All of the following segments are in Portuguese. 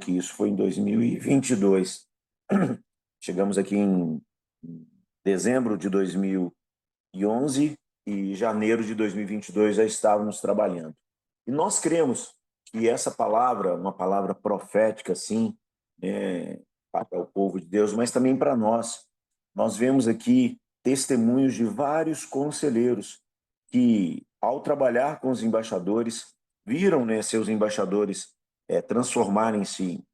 que isso foi em 2022. Chegamos aqui em dezembro de 2011 e janeiro de 2022 já estávamos trabalhando. E nós cremos que essa palavra, uma palavra profética, sim, para o povo de Deus, mas também para nós. Nós vemos aqui testemunhos de vários conselheiros que, ao trabalhar com os embaixadores, viram, né, seus embaixadores transformarem-se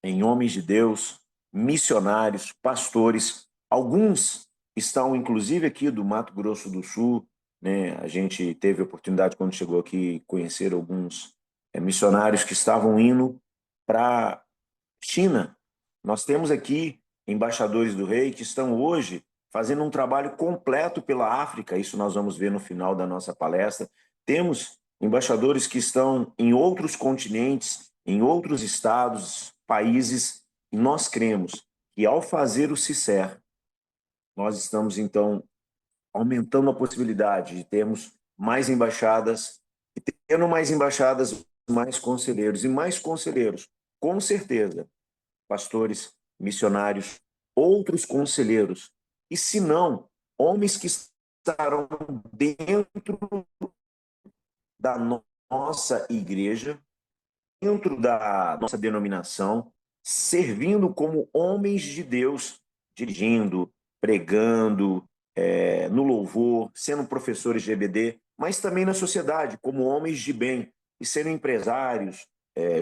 em homens de Deus, missionários, pastores. Alguns estão, inclusive, aqui do Mato Grosso do Sul, né? A gente teve a oportunidade, quando chegou aqui, conhecer alguns missionários que estavam indo para a China. Nós temos aqui embaixadores do rei que estão hoje fazendo um trabalho completo pela África, isso nós vamos ver no final da nossa palestra. Temos embaixadores que estão em outros continentes, em outros estados, países, e nós cremos que ao fazer o CICER, nós estamos então aumentando a possibilidade de termos mais embaixadas, e tendo mais embaixadas, mais conselheiros, e mais conselheiros, com certeza, pastores, missionários, outros conselheiros, e se não, homens que estarão dentro da nossa igreja, dentro da nossa denominação, servindo como homens de Deus, dirigindo, pregando, no louvor, sendo professores de EBD, mas também na sociedade, como homens de bem, e sendo empresários,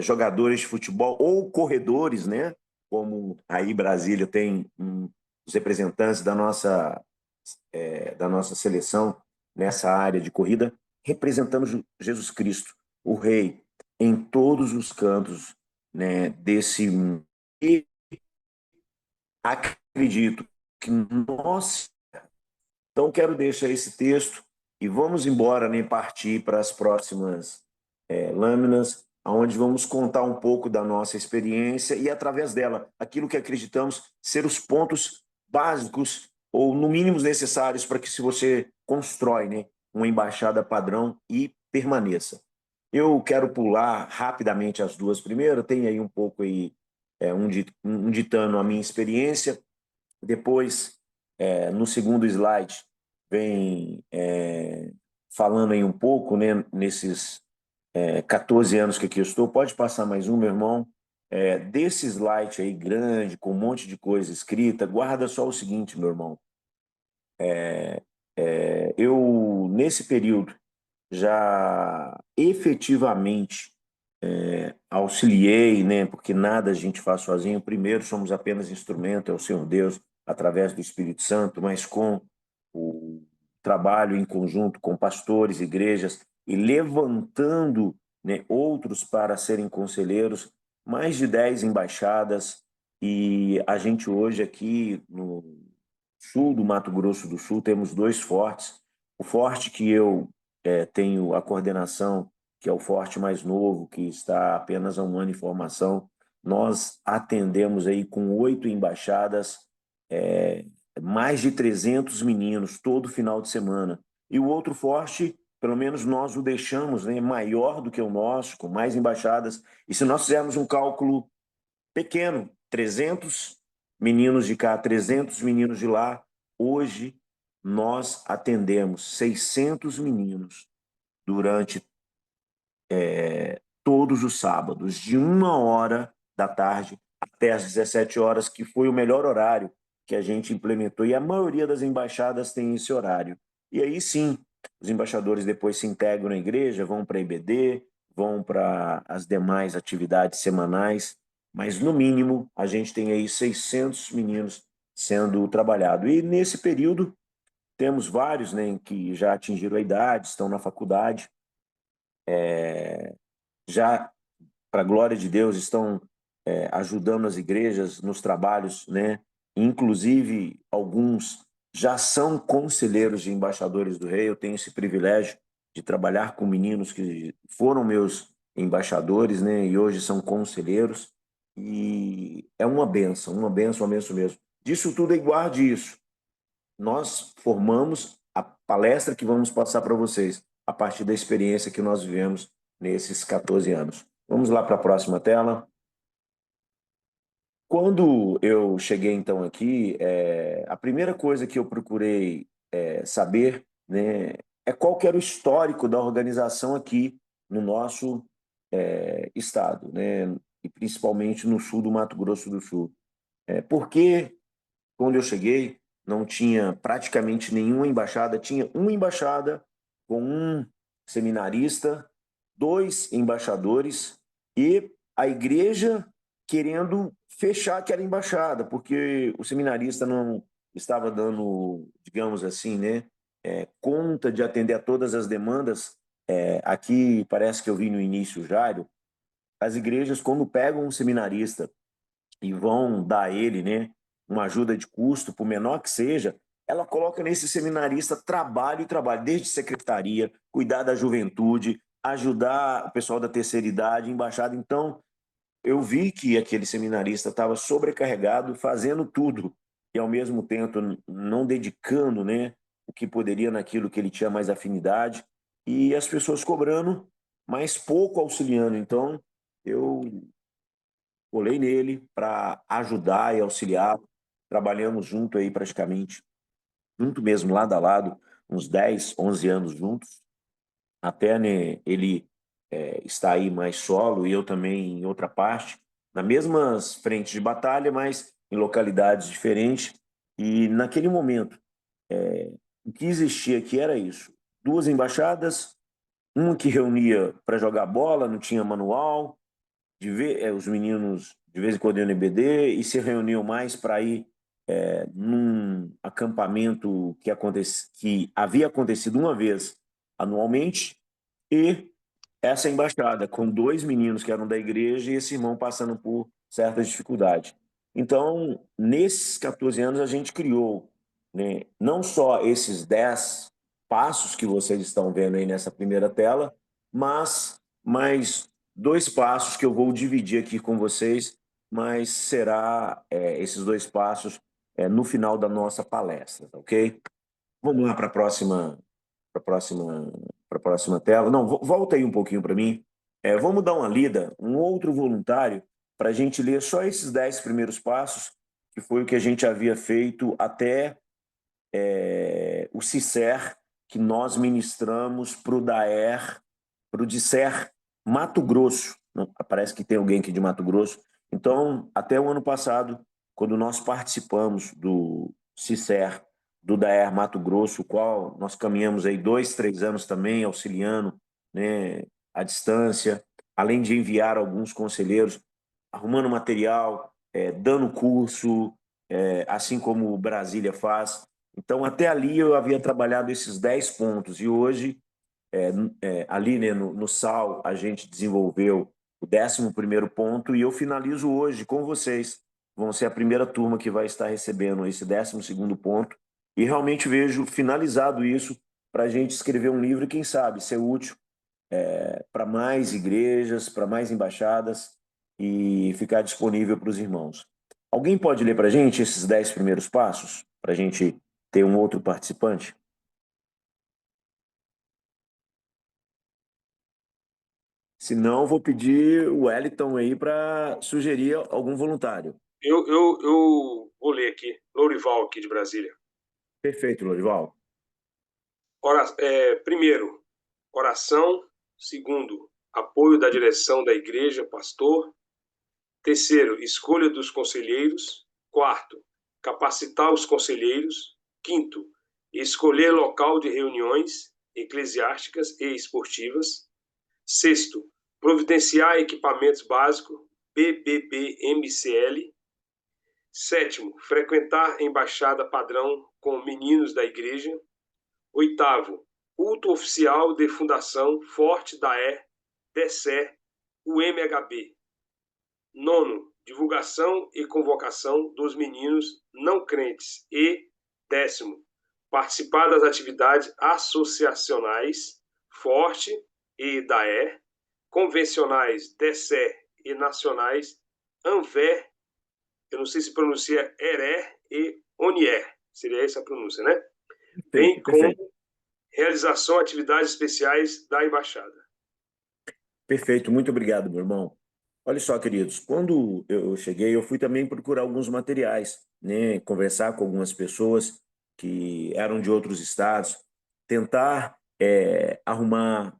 jogadores de futebol ou corredores, né? Como aí Brasília tem os representantes da nossa seleção nessa área de corrida, representando Jesus Cristo, o Rei, em todos os cantos, né, desse mundo. E acredito que nós... Então, quero deixar esse texto e vamos embora, né, partir para as próximas lâminas, onde vamos contar um pouco da nossa experiência e, através dela, aquilo que acreditamos ser os pontos básicos ou, no mínimo, necessários para que, se você constrói, né, uma embaixada padrão e permaneça. Eu quero pular rapidamente as duas primeiras, tem aí um pouco aí, ditando a minha experiência. Depois, no segundo slide, vem falando aí um pouco, né, nesses 14 anos que aqui eu estou. Pode passar mais um, meu irmão. Desse slide aí grande, com um monte de coisa escrita, guarda só o seguinte, meu irmão. Eu, nesse período, já efetivamente auxiliei, né, porque nada a gente faz sozinho. Primeiro, somos apenas instrumento, é o Senhor Deus, através do Espírito Santo, mas com o trabalho em conjunto com pastores, igrejas, e levantando, né, outros para serem conselheiros, mais de 10 embaixadas, e a gente hoje aqui no sul do Mato Grosso do Sul temos dois fortes. O forte que eu tenho a coordenação, que é o forte mais novo, que está apenas há um ano em formação, nós atendemos aí com 8 embaixadas, mais de 300 meninos todo final de semana. E o outro forte, pelo menos nós o deixamos, né, maior do que o nosso, com mais embaixadas. E se nós fizermos um cálculo pequeno, 300 meninos de cá, 300 meninos de lá, hoje nós atendemos 600 meninos durante todos os sábados, de 1 hora da tarde até às 17 horas, que foi o melhor horário que a gente implementou, e a maioria das embaixadas tem esse horário. E aí sim, os embaixadores depois se integram na igreja, vão para a IBD, vão para as demais atividades semanais, mas no mínimo a gente tem aí 600 meninos sendo trabalhado. E nesse período temos vários, né, que já atingiram a idade, estão na faculdade, já, para a glória de Deus, estão ajudando as igrejas nos trabalhos, né? Inclusive, alguns já são conselheiros de embaixadores do rei. Eu tenho esse privilégio de trabalhar com meninos que foram meus embaixadores, né? E hoje são conselheiros. E é uma benção mesmo. Disso tudo, guarde isso. Nós formamos a palestra que vamos passar para vocês a partir da experiência que nós vivemos nesses 14 anos. Vamos lá para a próxima tela. Quando eu cheguei então aqui, a primeira coisa que eu procurei saber, né, é qual que era o histórico da organização aqui no nosso estado, né, e principalmente no sul do Mato Grosso do Sul. Porque quando eu cheguei não tinha praticamente nenhuma embaixada, tinha uma embaixada com um seminarista, dois embaixadores e a igreja querendo fechar aquela embaixada, porque o seminarista não estava dando, digamos assim, né, conta de atender a todas as demandas. Aqui parece que eu vi no início, Jário, as igrejas, quando pegam um seminarista e vão dar a ele, né, uma ajuda de custo, por menor que seja, ela coloca nesse seminarista trabalho e trabalho, desde secretaria, cuidar da juventude, ajudar o pessoal da terceira idade, embaixada. Então, eu vi que aquele seminarista estava sobrecarregado, fazendo tudo, e ao mesmo tempo não dedicando, né, o que poderia naquilo que ele tinha mais afinidade, e as pessoas cobrando, mas pouco auxiliando. Então, eu colei nele para ajudar e auxiliar. Trabalhamos junto aí praticamente, junto mesmo, lado a lado, uns 10, 11 anos juntos, até né, ele está aí mais solo e eu também em outra parte, nas mesmas frentes de batalha, mas em localidades diferentes. E naquele momento, o que existia aqui era isso: duas embaixadas, uma que reunia para jogar bola, não tinha manual, os meninos de vez em quando iam no EBD e se reuniam mais para ir num acampamento que havia acontecido uma vez anualmente, e essa embaixada com dois meninos que eram da igreja e esse irmão passando por certas dificuldades. Então, nesses 14 anos, a gente criou, né, não só esses 10 passos que vocês estão vendo aí nessa primeira tela, mas mais dois passos que eu vou dividir aqui com vocês, mas será esses dois passos no final da nossa palestra, ok? Vamos lá para a próxima, para a próxima, para a próxima tela. Não, volta aí um pouquinho para mim. Vamos dar uma lida, um outro voluntário, para a gente ler só esses 10 primeiros passos, que foi o que a gente havia feito até o CICER, que nós ministramos para o DAER, para o DICER Mato Grosso. Não, parece que tem alguém aqui de Mato Grosso. Então, até o ano passado, quando nós participamos do CICER, do DAER Mato Grosso, o qual nós caminhamos aí 2, 3 anos também, auxiliando, né, à distância, além de enviar alguns conselheiros, arrumando material, dando curso, assim como Brasília faz. Então, até ali eu havia trabalhado esses 10 pontos e hoje, ali né, no SAL, a gente desenvolveu o 11º ponto e eu finalizo hoje com vocês. Vão ser a primeira turma que vai estar recebendo esse 12º ponto e realmente vejo finalizado isso para a gente escrever um livro e, quem sabe, ser útil para mais igrejas, para mais embaixadas e ficar disponível para os irmãos. Alguém pode ler para a gente esses 10 primeiros passos, para a gente ter um outro participante? Se não, vou pedir o Wellington aí para sugerir algum voluntário. Eu vou ler aqui, Lourival, aqui de Brasília. Perfeito, Lorival. Primeiro, oração. Segundo, apoio da direção da igreja, pastor. Terceiro, escolha dos conselheiros. Quarto, capacitar os conselheiros. Quinto, escolher local de reuniões eclesiásticas e esportivas. Sexto, providenciar equipamentos básicos, BBB-MCL. Sétimo, frequentar embaixada padrão com meninos da igreja. Oitavo, culto oficial de fundação Forte da DCE, UMHB. Nono, divulgação e convocação dos meninos não crentes. E décimo, participar das atividades associacionais Forte e DAE, convencionais DCE e nacionais ANVER, eu não sei se pronuncia ERE e ONIER, seria essa a pronúncia, né? Perfeito, Bem perfeito. como realização de atividades especiais da Embaixada. Perfeito, muito obrigado, meu irmão. Olha só, queridos, quando eu cheguei, eu fui também procurar alguns materiais, né? Conversar com algumas pessoas que eram de outros estados, tentar arrumar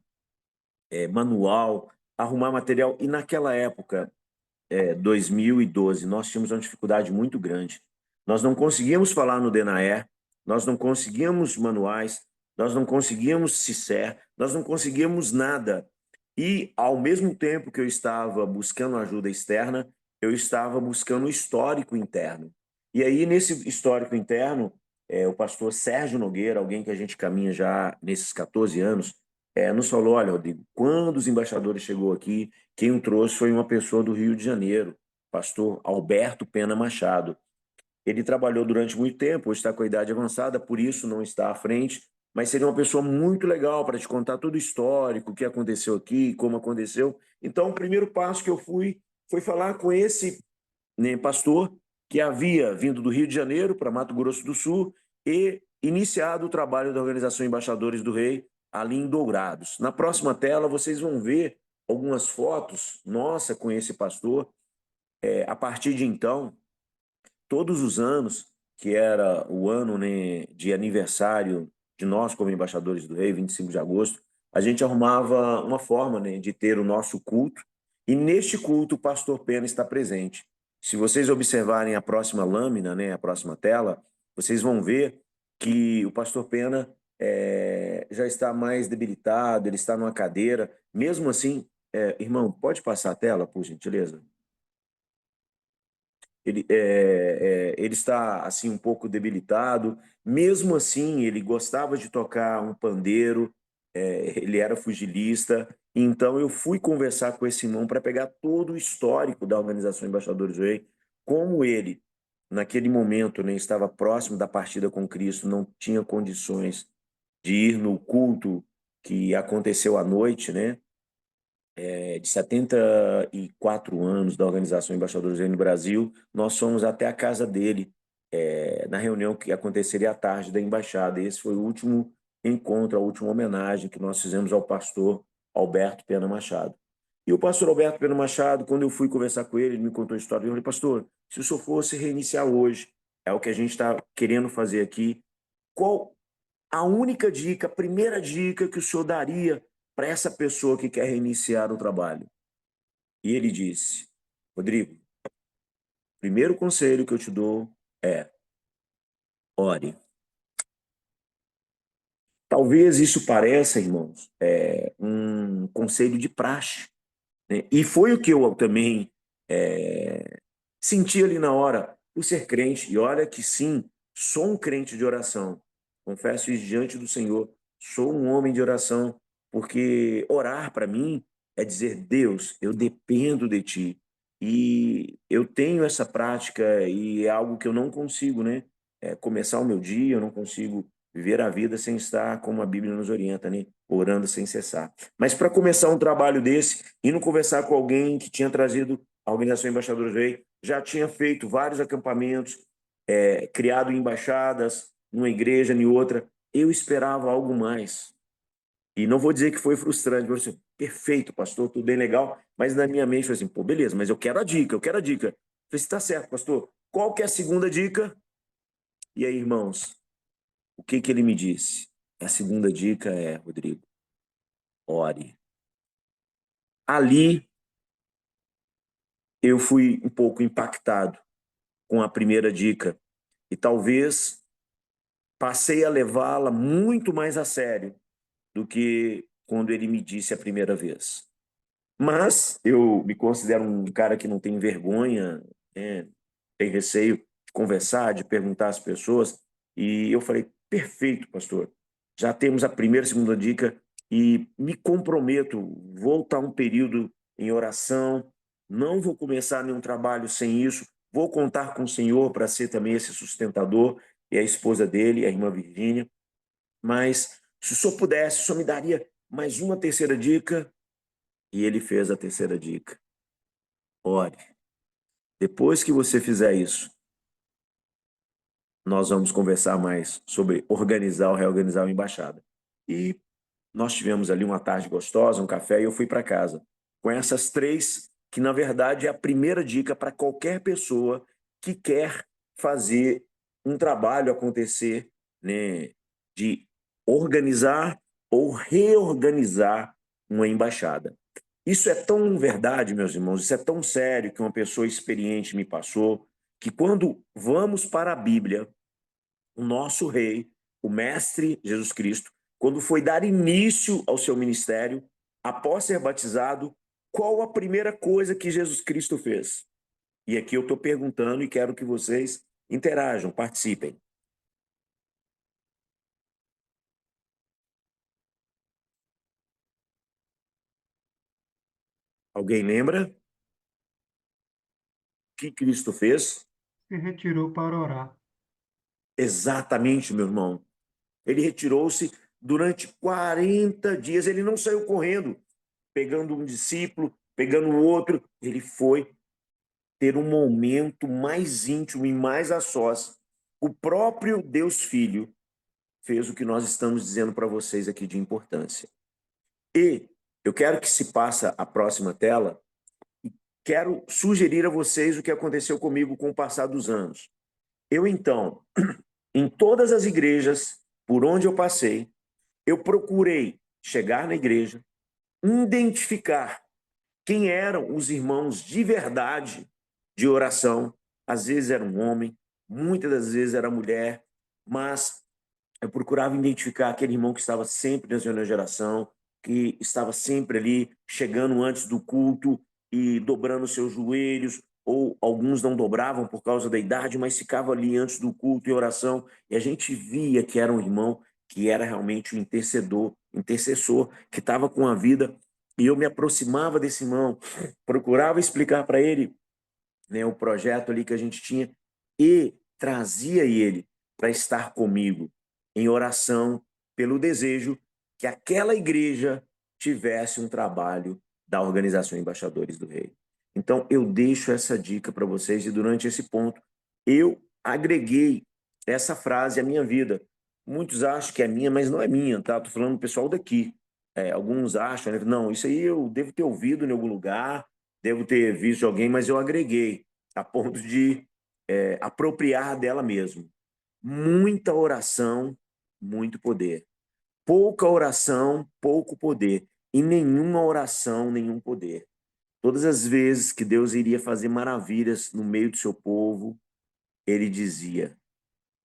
manual, arrumar material. E naquela época, 2012, nós tínhamos uma dificuldade muito grande. Nós não conseguíamos falar no DENAER, nós não conseguíamos manuais, nós não conseguíamos CICER, nós não conseguíamos nada. E, ao mesmo tempo que eu estava buscando ajuda externa, eu estava buscando o histórico interno. E aí, nesse histórico interno, o pastor Sérgio Nogueira, alguém que a gente caminha já nesses 14 anos, nos falou: olha, Rodrigo, quando os embaixadores chegou aqui, quem o trouxe foi uma pessoa do Rio de Janeiro, pastor Alberto Pena Machado. Ele trabalhou durante muito tempo, hoje está com a idade avançada, por isso não está à frente, mas seria uma pessoa muito legal para te contar todo o histórico, o que aconteceu aqui, como aconteceu. Então, o primeiro passo que eu fui foi falar com esse, né, pastor que havia vindo do Rio de Janeiro para Mato Grosso do Sul e iniciado o trabalho da Organização Embaixadores do Rei ali em Dourados. Na próxima tela, vocês vão ver algumas fotos nossa com esse pastor. A partir de então, todos os anos, que era o ano, né, de aniversário de nós como embaixadores do rei, 25 de agosto, a gente arrumava uma forma, né, de ter o nosso culto, e neste culto o pastor Pena está presente. Se vocês observarem a próxima lâmina, né, a próxima tela, vocês vão ver que o pastor Pena já está mais debilitado, ele está numa cadeira. Mesmo assim, irmão, pode passar a tela, por gentileza? Ele está assim um pouco debilitado. Mesmo assim, ele gostava de tocar um pandeiro, ele era fugilista. Então, eu fui conversar com esse irmão para pegar todo o histórico da Organização Embaixadores do Rei, como ele, naquele momento, né, estava próximo da partida com Cristo, não tinha condições de ir no culto que aconteceu à noite, né? De 74 anos da Organização Embaixadores do Reino do Brasil, nós fomos até a casa dele, na reunião que aconteceria à tarde da embaixada. Esse foi o último encontro, a última homenagem que nós fizemos ao pastor Alberto Pena Machado. E o pastor Alberto Pena Machado, quando eu fui conversar com ele, ele me contou a história. Eu falei: pastor, se o senhor fosse reiniciar hoje, é o que a gente está querendo fazer aqui, qual a única dica, a primeira dica que o senhor daria para essa pessoa que quer reiniciar o trabalho? E ele disse: Rodrigo, o primeiro conselho que eu te dou é: ore. Talvez isso pareça, irmãos, um conselho de praxe, né? E foi o que eu também senti ali na hora, por ser crente. E olha que sim, sou um crente de oração. Confesso isso diante do Senhor. Sou um homem de oração, porque orar para mim é dizer: Deus, eu dependo de ti. E eu tenho essa prática e é algo que eu não consigo, né? Começar o meu dia, eu não consigo viver a vida sem estar, como a Bíblia nos orienta, né? Orando sem cessar. Mas para começar um trabalho desse, indo conversar com alguém que tinha trazido a Organização Embaixadores do Rei, já tinha feito vários acampamentos, criado embaixadas, numa igreja, em outra. Eu esperava algo mais. E não vou dizer que foi frustrante, eu falei assim: perfeito, pastor, tudo bem legal, mas na minha mente foi assim: pô, beleza, mas eu quero a dica, eu quero a dica. Eu falei: está certo, pastor, qual que é a segunda dica? E aí, irmãos, o que que ele me disse? A segunda dica é: Rodrigo, ore. Ali eu fui um pouco impactado com a primeira dica e talvez passei a levá-la muito mais a sério do que quando ele me disse a primeira vez. Mas eu me considero um cara que não tem vergonha, né? Tem receio de conversar, de perguntar às pessoas. E eu falei: perfeito, pastor. Já temos a primeira e segunda dica e me comprometo, vou estar um período em oração, não vou começar nenhum trabalho sem isso, vou contar com o Senhor para ser também esse sustentador, e a esposa dele, a irmã Virgínia. Mas se o senhor pudesse, o senhor me daria mais uma terceira dica? E ele fez a terceira dica: ore. Depois que você fizer isso, nós vamos conversar mais sobre organizar ou reorganizar a embaixada. E nós tivemos ali uma tarde gostosa, um café, e eu fui para casa com essas três que, na verdade, é a primeira dica para qualquer pessoa que quer fazer um trabalho acontecer, né, de organizar ou reorganizar uma embaixada. Isso é tão verdade, meus irmãos, isso é tão sério que uma pessoa experiente me passou, que quando vamos para a Bíblia, o nosso rei, o mestre Jesus Cristo, quando foi dar início ao seu ministério, após ser batizado, qual a primeira coisa que Jesus Cristo fez? E aqui eu estou perguntando e quero que vocês interajam, participem. Alguém lembra o que Cristo fez? Se retirou para orar. Exatamente, meu irmão. Ele retirou-se durante 40 dias. Ele não saiu correndo, pegando um discípulo, pegando o outro. Ele foi ter um momento mais íntimo e mais a sós. O próprio Deus Filho fez o que nós estamos dizendo para vocês aqui de importância. E eu quero que se passe a próxima tela e quero sugerir a vocês o que aconteceu comigo com o passar dos anos. Eu, então, em todas as igrejas por onde eu passei, eu procurei chegar na igreja, identificar quem eram os irmãos de verdade de oração. Às vezes era um homem, muitas das vezes era mulher, mas eu procurava identificar aquele irmão que estava sempre na reunião de oração, que estava sempre ali, chegando antes do culto e dobrando seus joelhos, ou alguns não dobravam por causa da idade, mas ficavam ali antes do culto e oração, e a gente via que era um irmão que era realmente um intercessor, que estava com a vida, e eu me aproximava desse irmão, procurava explicar para ele, né, o projeto ali que a gente tinha, e trazia ele para estar comigo em oração pelo desejo que aquela igreja tivesse um trabalho da Organização Embaixadores do Rei. Então, eu deixo essa dica para vocês, e durante esse ponto, eu agreguei essa frase à minha vida. Muitos acham que é minha, mas não é minha, tá? Estou falando do pessoal daqui. Alguns acham, né? Não, isso aí eu devo ter ouvido em algum lugar, devo ter visto de alguém, mas eu agreguei a ponto de apropriar dela mesmo. Muita oração, muito poder. Pouca oração, pouco poder. E nenhuma oração, nenhum poder. Todas as vezes que Deus iria fazer maravilhas no meio do seu povo, ele dizia: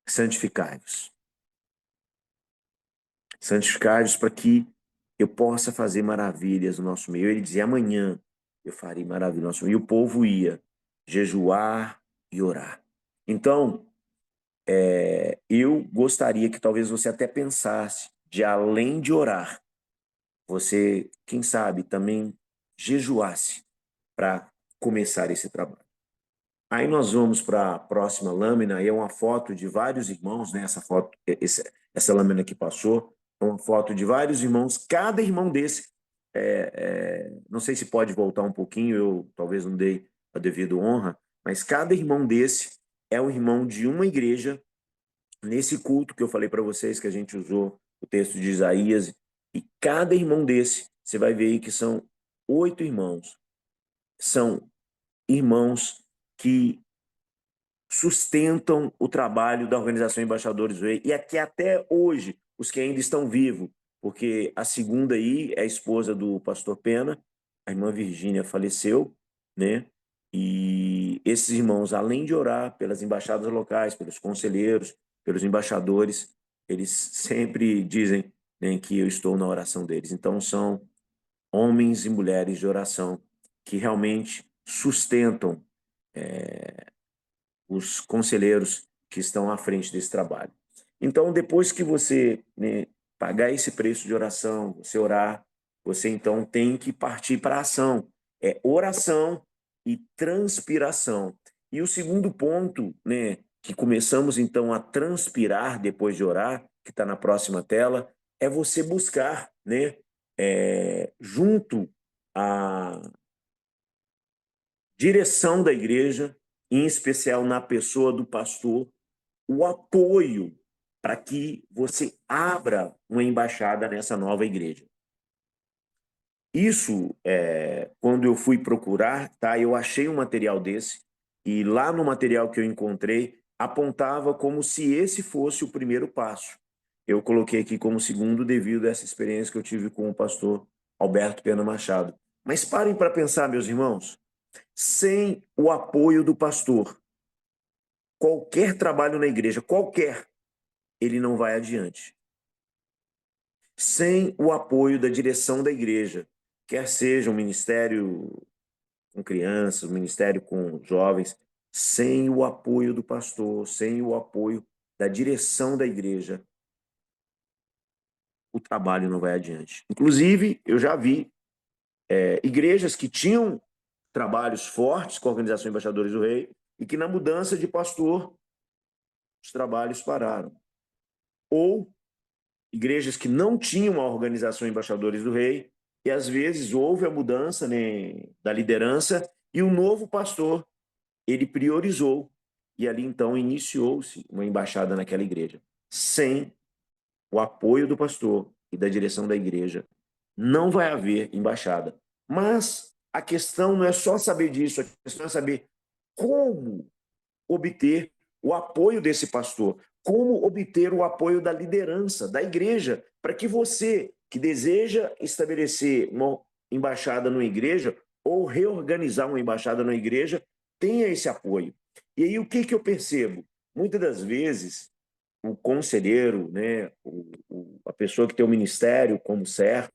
santificai-vos. Santificai-vos para que eu possa fazer maravilhas no nosso meio. Ele dizia: amanhã eu farei maravilhas no nosso meio. E o povo ia jejuar e orar. Então, eu gostaria que talvez você até pensasse de, além de orar, você, quem sabe, também jejuasse para começar esse trabalho. Aí nós vamos para a próxima lâmina, e é uma foto de vários irmãos, né? Essa foto, essa lâmina que passou, é uma foto de vários irmãos, cada irmão desse, não sei se pode voltar um pouquinho, eu talvez não dei a devida honra, mas cada irmão desse é um irmão de uma igreja. Nesse culto que eu falei para vocês, que a gente usou o texto de Isaías, e cada irmão desse, você vai ver aí que são 8 irmãos. São irmãos que sustentam o trabalho da Organização Embaixadores do Rei, e aqui até hoje, os que ainda estão vivos, porque a segunda aí é a esposa do pastor Pena, a irmã Virgínia faleceu, né? E esses irmãos, além de orar pelas embaixadas locais, pelos conselheiros, pelos embaixadores, eles sempre dizem, né, que eu estou na oração deles. Então, são homens e mulheres de oração que realmente sustentam os conselheiros que estão à frente desse trabalho. Então, depois que você, né, pagar esse preço de oração, você orar, você então tem que partir para a ação. É oração e transpiração. E o segundo ponto, né, que começamos então a transpirar depois de orar, que está na próxima tela, é você buscar, né, junto à direção da igreja, em especial na pessoa do pastor, o apoio para que você abra uma embaixada nessa nova igreja. Isso, quando eu fui procurar, tá, eu achei um material desse, e lá no material que eu encontrei, apontava como se esse fosse o primeiro passo. Eu coloquei aqui como segundo devido a essa experiência que eu tive com o pastor Alberto Pena Machado. Mas parem para pensar, meus irmãos, sem o apoio do pastor, qualquer trabalho na igreja, qualquer, ele não vai adiante. Sem o apoio da direção da igreja, quer seja um ministério com crianças, um ministério com jovens, sem o apoio do pastor, sem o apoio da direção da igreja, o trabalho não vai adiante. Inclusive, eu já vi igrejas que tinham trabalhos fortes com a Organização Embaixadores do Rei e que na mudança de pastor os trabalhos pararam. Ou igrejas que não tinham a Organização Embaixadores do Rei e às vezes houve a mudança, né, da liderança e o novo pastor ele priorizou e ali então iniciou-se uma embaixada naquela igreja. Sem o apoio do pastor e da direção da igreja, não vai haver embaixada. Mas a questão não é só saber disso, a questão é saber como obter o apoio desse pastor, como obter o apoio da liderança, da igreja, para que você que deseja estabelecer uma embaixada numa igreja ou reorganizar uma embaixada numa igreja, tenha esse apoio. E aí o que eu percebo? Muitas das vezes o conselheiro, né, a pessoa que tem o ministério como certo,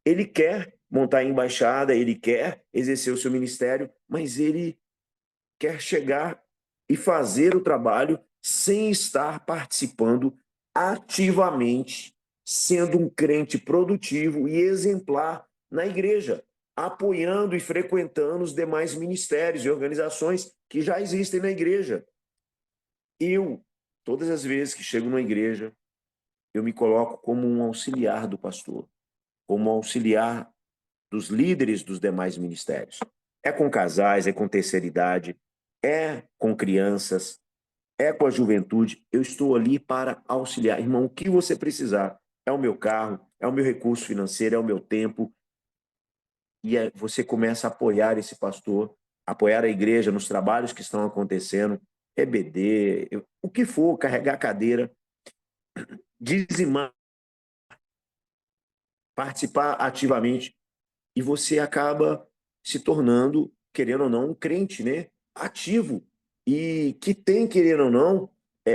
ele quer montar a embaixada, ele quer exercer o seu ministério, mas ele quer chegar e fazer o trabalho sem estar participando ativamente, sendo um crente produtivo e exemplar na igreja, apoiando e frequentando os demais ministérios e organizações que já existem na igreja. Eu, todas as vezes que chego numa igreja, eu me coloco como um auxiliar do pastor, como um auxiliar dos líderes dos demais ministérios. É com casais, é com terceira idade, é com crianças, é com a juventude. Eu estou ali para auxiliar. Irmão, o que você precisar? É o meu carro, é o meu recurso financeiro, é o meu tempo. E você começa a apoiar esse pastor, apoiar a igreja nos trabalhos que estão acontecendo, EBD, o que for, carregar a cadeira, dizimar, participar ativamente. E você acaba se tornando, querendo ou não, um crente, né? Ativo e que tem, querendo ou não,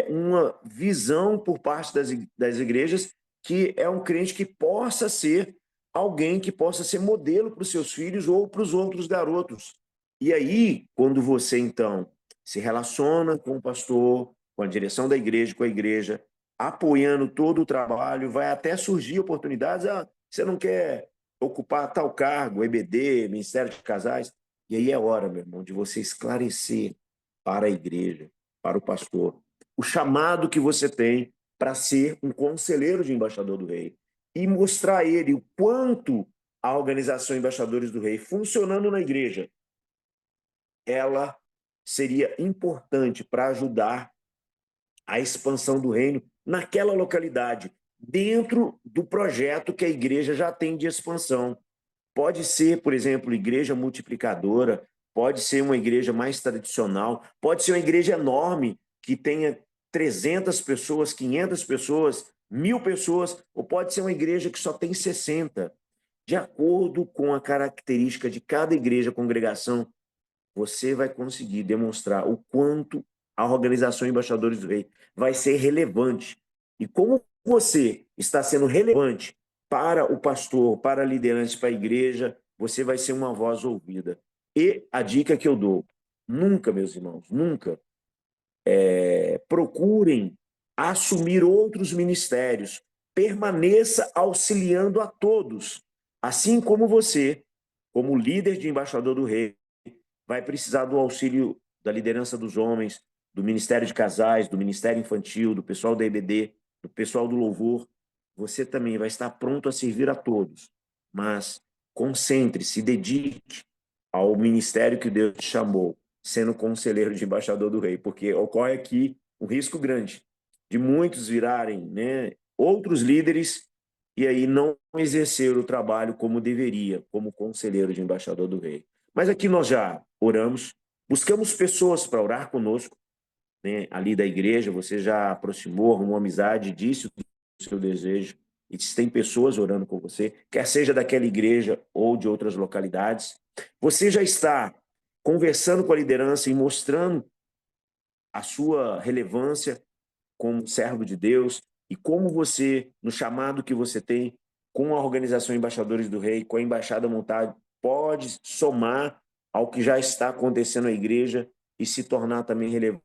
uma visão por parte das igrejas que é um crente que possa ser alguém que possa ser modelo para os seus filhos ou para os outros garotos. E aí, quando você, então, se relaciona com o pastor, com a direção da igreja, com a igreja, apoiando todo o trabalho, vai até surgir oportunidades. Ah, você não quer ocupar tal cargo, EBD, Ministério de Casais. E aí é hora, meu irmão, de você esclarecer para a igreja, para o pastor, o chamado que você tem para ser um conselheiro de embaixador do rei e mostrar a ele o quanto a organização Embaixadores do Rei, funcionando na igreja, ela seria importante para ajudar a expansão do reino naquela localidade, dentro do projeto que a igreja já tem de expansão. Pode ser, por exemplo, igreja multiplicadora, pode ser uma igreja mais tradicional, pode ser uma igreja enorme que tenha 300 pessoas, 500 pessoas, 1.000 pessoas, ou pode ser uma igreja que só tem 60. De acordo com a característica de cada igreja, congregação, você vai conseguir demonstrar o quanto a organização Embaixadores do Rei vai ser relevante. E como você está sendo relevante para o pastor, para a liderança, para a igreja, você vai ser uma voz ouvida. E a dica que eu dou, nunca, meus irmãos, nunca procurem assumir outros ministérios. Permaneça auxiliando a todos. Assim como você, como líder de embaixador do rei, vai precisar do auxílio da liderança dos homens, do Ministério de Casais, do Ministério Infantil, do pessoal da EBD, do pessoal do louvor. Você também vai estar pronto a servir a todos. Mas concentre-se, dedique ao ministério que Deus te chamou, sendo conselheiro de embaixador do rei, porque ocorre aqui um risco grande de muitos virarem, né, outros líderes e aí não exercer o trabalho como deveria, como conselheiro de embaixador do rei. Mas aqui nós já oramos, buscamos pessoas para orar conosco, né? Ali da igreja, você já aproximou, arrumou amizade, disse o seu desejo, e se tem pessoas orando com você, quer seja daquela igreja ou de outras localidades, você já está conversando com a liderança e mostrando a sua relevância como servo de Deus e como você, no chamado que você tem com a organização Embaixadores do Rei, com a Embaixada Montada, pode somar ao que já está acontecendo na igreja e se tornar também relevante